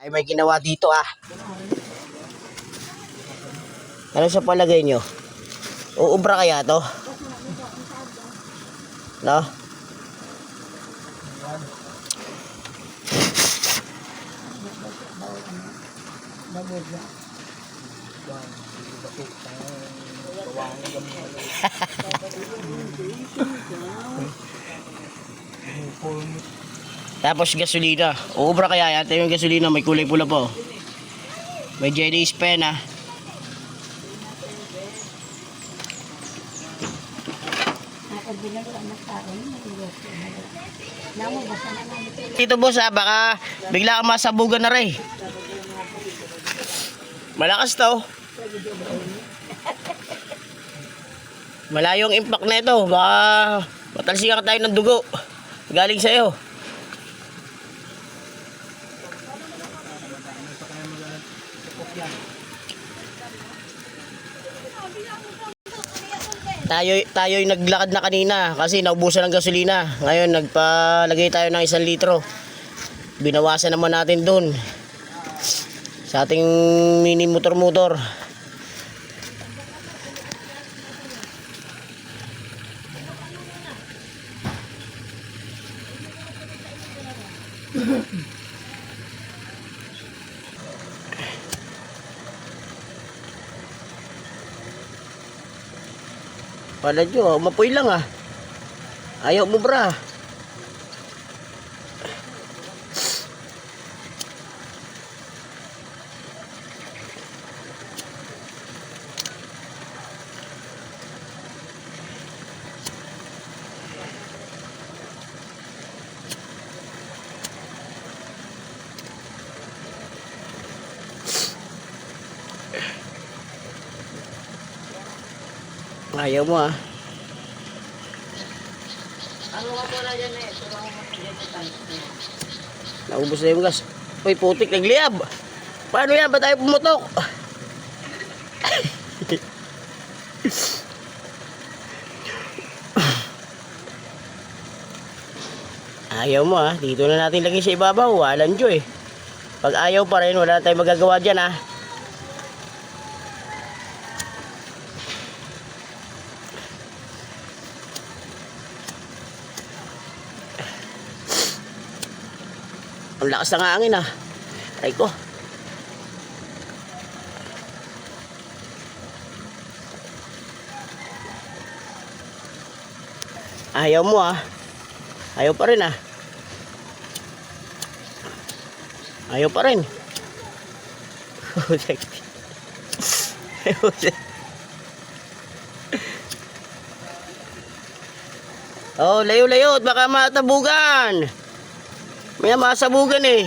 Ay may ginawa dito ah. Ano sa palagay nyo? Uubra kaya to? No? Tapos gasolina. Uubra kaya yan? Ito yung gasolina, may kulay pula po. May Chinese pen ah. Dito boss ah, baka bigla kang masabugan na rin. Malakas to. Malayong impact na ito. Baka matalsikan tayo ng dugo galing sa'yo. Tayo'y naglakad na kanina kasi naubusan ng gasolina. Ngayon nagpalagay tayo ng 1 litro. Binawasan naman natin dun sa ating mini motor. Pala nyo, mapoy lang ah. Ayaw mo bra. Ayaw mo ah. Ano ka po na dyan eh? Naubos na yung gas. Uy, putik, nagliyab. Paano yan? Ba't tayo pumutok? Ayaw mo ah. Dito na natin lagay sa ibabaw. Walang dyo eh. Pag ayaw pa rin, wala tayong magagawa dyan ah. Ang lakas ng hangin ah. Aray ko. Ayaw mo ah. Ayaw pa rin ah. Ayaw pa rin. Oh, layo-layo. Baka matabugan. May masabugan eh.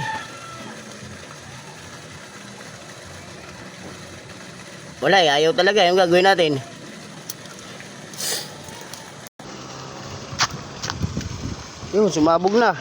Wala eh, ayaw talaga yung gagawin natin. Yun, sumabog na.